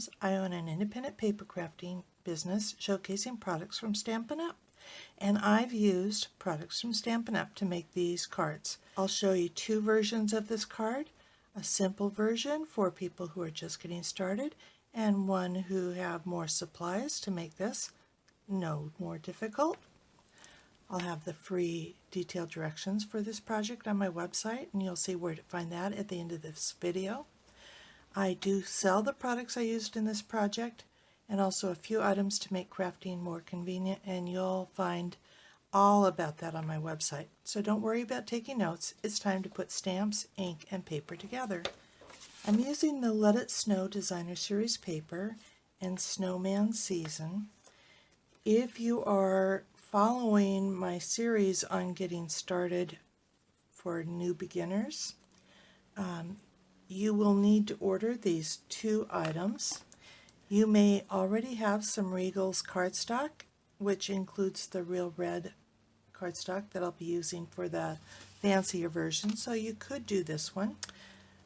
Adams. I own an independent paper crafting business showcasing products from Stampin' Up! And I've used products from Stampin' Up! To make these cards. I'll show you two versions of this card, a simple version for people who are just getting started, and one who have more supplies to make this no more difficult. I'll have the free detailed directions for this project on my website, and you'll see where to find that at the end of this video. I do sell the products I used in this project, and also a few items to make crafting more convenient, and you'll find all about that on my website. So don't worry about taking notes. It's time to put stamps, ink, and paper together. I'm using the Let It Snow Designer Series paper and Snowman Season. If you are following my series on getting started for new beginners, you will need to order these two items. You may already have some Regal's cardstock, which includes the real red cardstock that I'll be using for the fancier version, so you could do this one.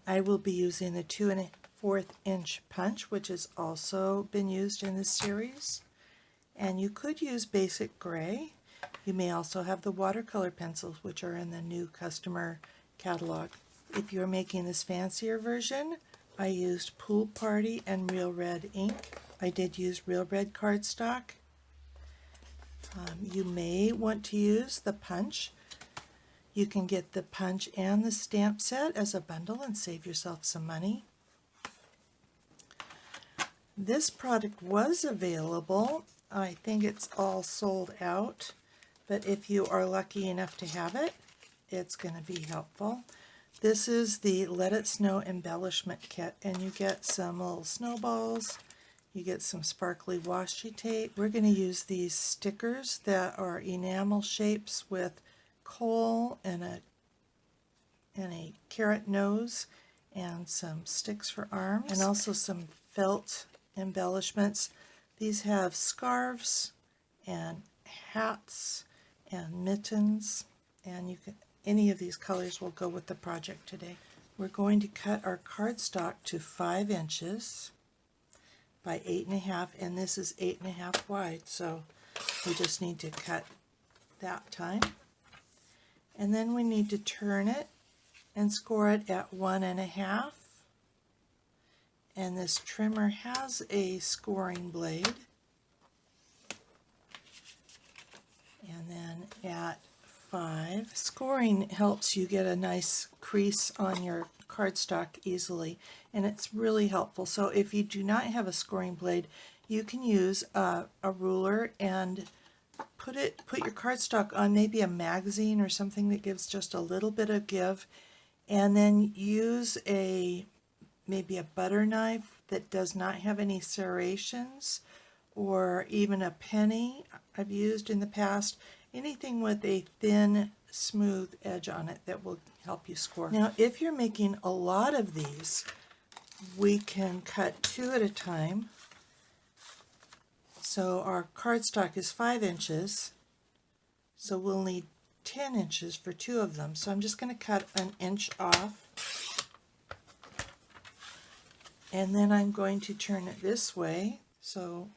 I will be using the 2 1/4 inch punch, which has also been used in this series. And you could use basic gray. You may also have the watercolor pencils, which are in the new customer catalog. If you're making this fancier version, I used Pool Party and Real Red ink. I did use Real Red cardstock. You may want to use the punch. You can get the punch and the stamp set as a bundle and save yourself some money. This product was available. I think it's all sold out, but if you are lucky enough to have it, it's going to be helpful. This is the Let It Snow embellishment kit, and you get some little snowballs, you get some sparkly washi tape. We're going to use these stickers that are enamel shapes with coal and a carrot nose and some sticks for arms, and also some felt embellishments. These have scarves and hats and mittens, and you can, any of these colors will go with the project today. We're going to cut our cardstock to 5 inches by 8 1/2, and this is 8 1/2 wide, so we just need to cut that time. And then we need to turn it and score it at 1 1/2. And this trimmer has a scoring blade. And then at 5, scoring helps you get a nice crease on your cardstock easily, and it's really helpful. So if you do not have a scoring blade, you can use a ruler and put your cardstock on maybe a magazine or something that gives just a little bit of give, and then use maybe a butter knife that does not have any serrations, or even a penny I've used in the past. Anything with a thin, smooth edge on it that will help you score. Now, if you're making a lot of these, we can cut 2 at a time. So our cardstock is 5 inches, so we'll need 10 inches for 2 of them. So I'm just going to cut 1 inch off. And then I'm going to turn it this way, so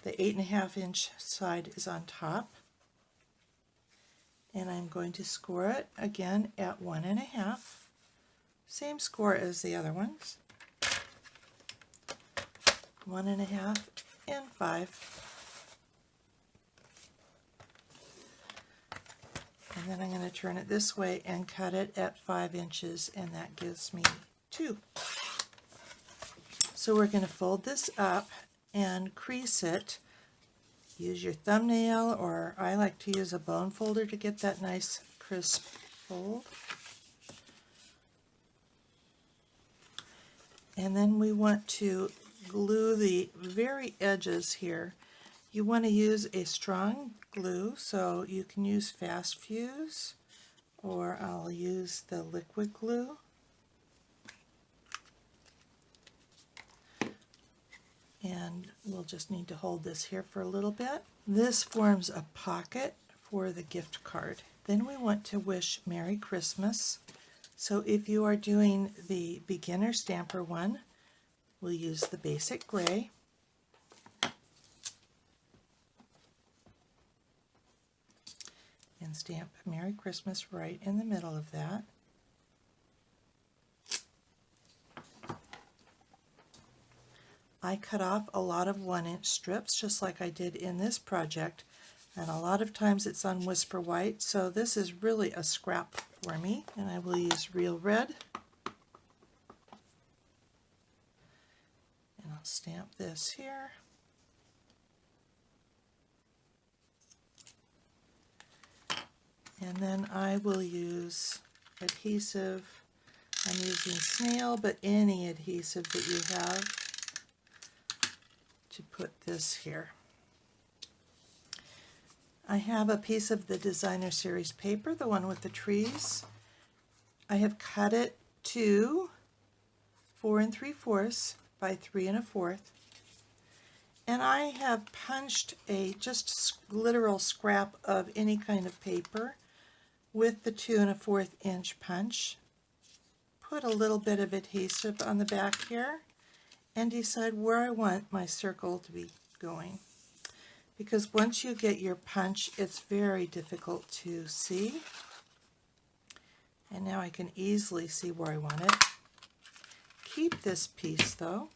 the 8 1/2 inch side is on top. And I'm going to score it again at 1 1/2. Same score as the other ones. 1 1/2 and 5. And then I'm going to turn it this way and cut it at 5 inches, and that gives me 2. So we're going to fold this up and crease it. Use your thumbnail, or I like to use a bone folder to get that nice crisp fold. And then we want to glue the very edges here. You want to use a strong glue, so you can use Fast Fuse, or I'll use the liquid glue. And we'll just need to hold this here for a little bit. This forms a pocket for the gift card. Then we want to wish Merry Christmas. So if you are doing the beginner stamper one, we'll use the basic gray. And stamp Merry Christmas right in the middle of that. I cut off a lot of 1-inch strips just like I did in this project, and a lot of times it's on Whisper White, so this is really a scrap for me. And I will use Real Red, and I'll stamp this here. And then I will use adhesive. I'm using snail, but any adhesive that you have, to put this here. I have a piece of the Designer Series paper, the one with the trees. I have cut it to 4 3/4 by 3 1/4. And I have punched a just literal scrap of any kind of paper with the 2 1/4 inch punch. Put a little bit of adhesive on the back here and decide where I want my circle to be going. Because once you get your punch, it's very difficult to see. And now I can easily see where I want it. Keep this piece though.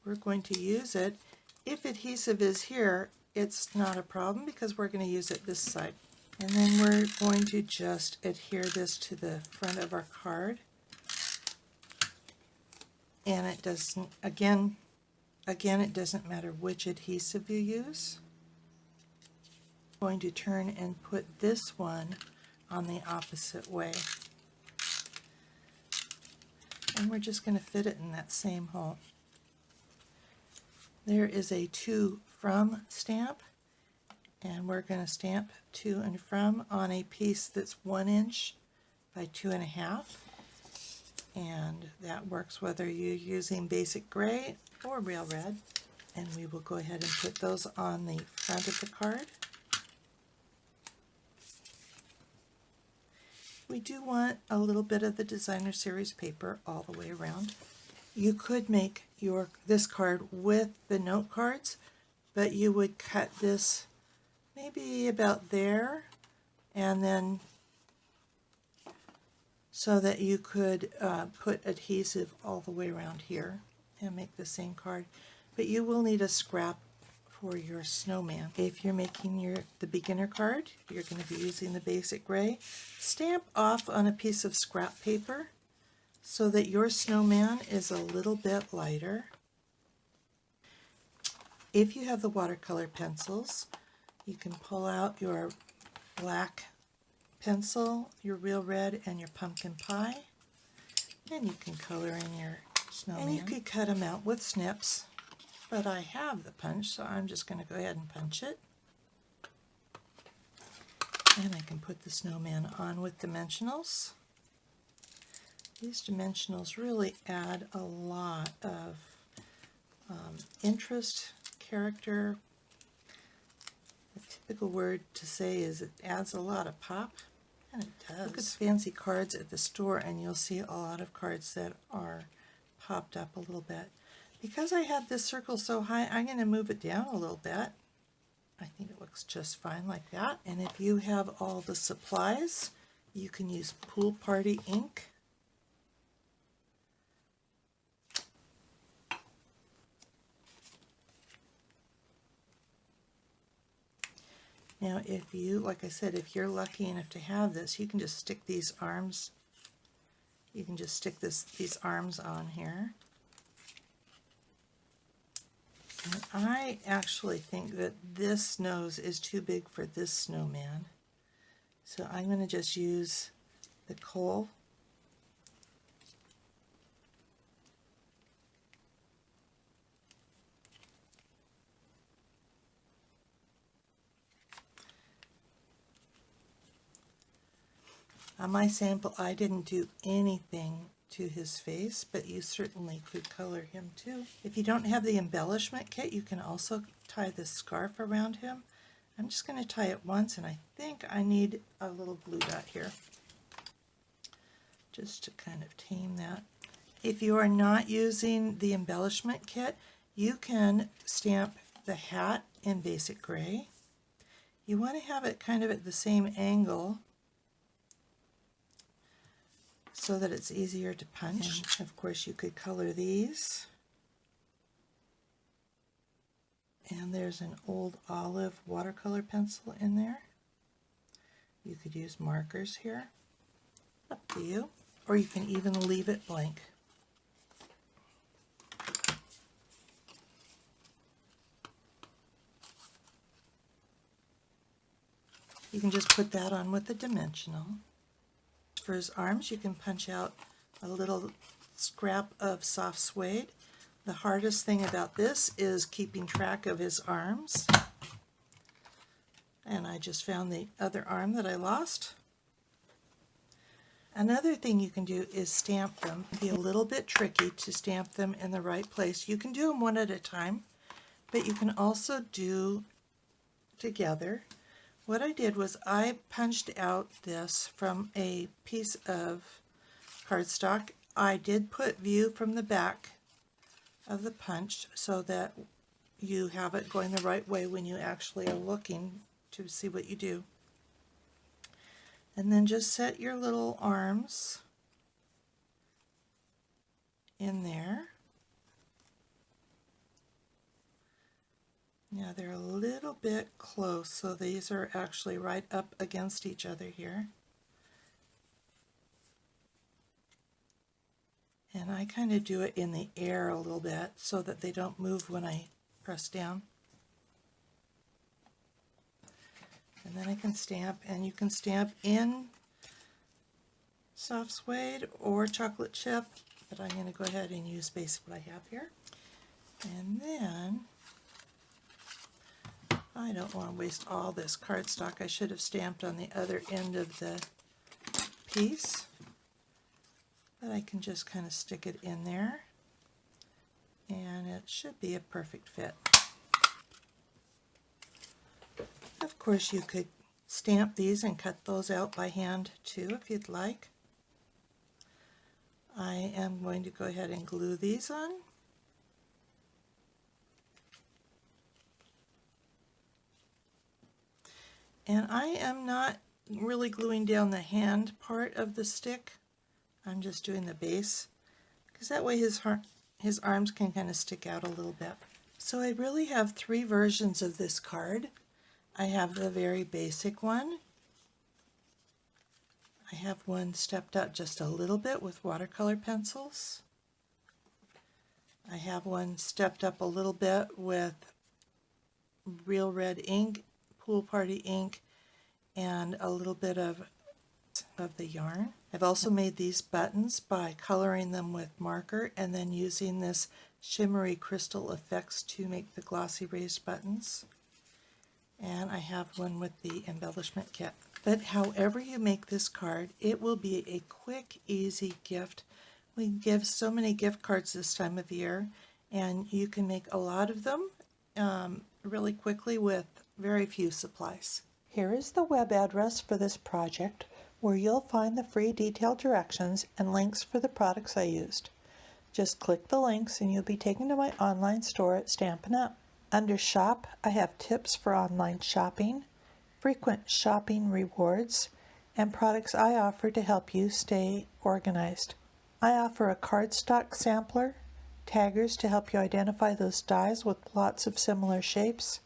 We're going to use it. If adhesive is here, it's not a problem because we're going to use it this side. And then we're going to just adhere this to the front of our card. And it doesn't, again, it doesn't matter which adhesive you use. I'm going to turn and put this one on the opposite way. And we're just going to fit it in that same hole. There is a to from stamp, and we're going to stamp to and from on a piece that's 1 inch by 2 1/2. And that works whether you're using basic gray or real red. And we will go ahead and put those on the front of the card. We do want a little bit of the Designer Series paper all the way around. You could make this card with the note cards, but you would cut this maybe about there, and then so that you could put adhesive all the way around here and make the same card. But you will need a scrap for your snowman. If you're making the beginner card, you're going to be using the basic gray. Stamp off on a piece of scrap paper so that your snowman is a little bit lighter. If you have the watercolor pencils, you can pull out your black pencil, your real red, and your pumpkin pie, and you can color in your snowman. And you could cut them out with snips, but I have the punch, so I'm just going to go ahead and punch it. And I can put the snowman on with dimensionals. These dimensionals really add a lot of interest, character. The typical word to say is it adds a lot of pop, and it does. Look at fancy cards at the store and you'll see a lot of cards that are popped up a little bit. Because I have this circle so high, I'm going to move it down a little bit. I think it looks just fine like that. And if you have all the supplies, you can use Pool Party ink. Now if you, like I said, if you're lucky enough to have this, you can just stick these arms, these arms on here. And I actually think that this nose is too big for this snowman. So I'm going to just use the coal. On my sample, I didn't do anything to his face, but you certainly could color him too. If you don't have the embellishment kit, you can also tie this scarf around him. I'm just going to tie it once, and I think I need a little glue dot here just to kind of tame that. If you are not using the embellishment kit, you can stamp the hat in basic gray. You want to have it kind of at the same angle so that it's easier to punch. And of course, you could color these. And there's an old olive watercolor pencil in there. You could use markers here. Up to you. Or you can even leave it blank. You can just put that on with the dimensional. For his arms, you can punch out a little scrap of soft suede. The hardest thing about this is keeping track of his arms. And I just found the other arm that I lost. Another thing you can do is stamp them. It'd be a little bit tricky to stamp them in the right place. You can do them one at a time, but you can also do together. What I did was I punched out this from a piece of cardstock. I did put view from the back of the punch so that you have it going the right way when you actually are looking to see what you do. And then just set your little arms in there. Now they're a little bit close, so these are actually right up against each other here. And I kind of do it in the air a little bit so that they don't move when I press down. And then I can stamp, and you can stamp in soft suede or chocolate chip, but I'm going to go ahead and use basically what I have here. And then I don't want to waste all this cardstock. I should have stamped on the other end of the piece, but I can just kind of stick it in there, and it should be a perfect fit. Of course, you could stamp these and cut those out by hand too if you'd like. I am going to go ahead and glue these on. And I am not really gluing down the hand part of the stick. I'm just doing the base, because that way his arms can kind of stick out a little bit. So I really have three versions of this card. I have the very basic one. I have one stepped up just a little bit with watercolor pencils. I have one stepped up a little bit with real red ink, pool party ink, and a little bit of the yarn. I've also made these buttons by coloring them with marker and then using this shimmery crystal effects to make the glossy raised buttons. And I have one with the embellishment kit. But however you make this card, it will be a quick, easy gift. We give so many gift cards this time of year, and you can make a lot of them really quickly with very few supplies. Here is the web address for this project, where you'll find the free detailed directions and links for the products I used. Just click the links and you'll be taken to my online store at Stampin' Up! Under Shop, I have tips for online shopping, frequent shopping rewards, and products I offer to help you stay organized. I offer a cardstock sampler, taggers to help you identify those dies with lots of similar shapes,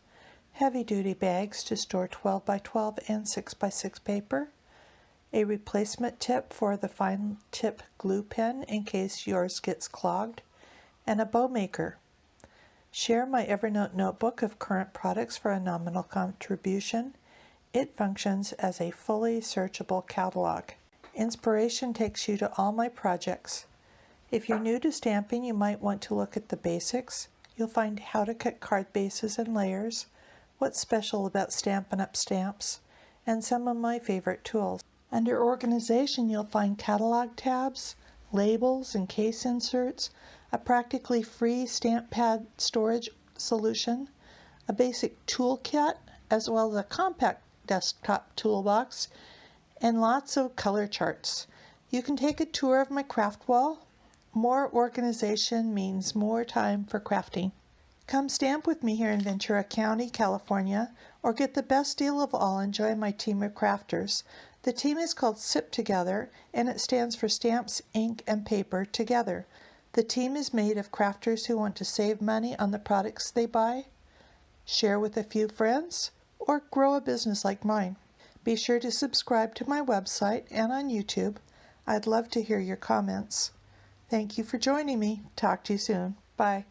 heavy-duty bags to store 12 by 12 and 6 by 6 paper, a replacement tip for the fine tip glue pen in case yours gets clogged, and a bow maker. Share my Evernote notebook of current products for a nominal contribution. It functions as a fully searchable catalog. Inspiration takes you to all my projects. If you're new to stamping, you might want to look at the basics. You'll find how to cut card bases and layers, what's special about Stampin' Up! Stamps, and some of my favorite tools. Under Organization, you'll find catalog tabs, labels and case inserts, a practically free stamp pad storage solution, a basic toolkit, as well as a compact desktop toolbox, and lots of color charts. You can take a tour of my craft wall, More organization means more time for crafting. Come stamp with me here in Ventura County, California, or get the best deal of all and join my team of crafters. The team is called SIP Together, and it stands for Stamps, Ink, and Paper Together. The team is made of crafters who want to save money on the products they buy, share with a few friends, or grow a business like mine. Be sure to subscribe to my website and on YouTube. I'd love to hear your comments. Thank you for joining me. Talk to you soon. Bye.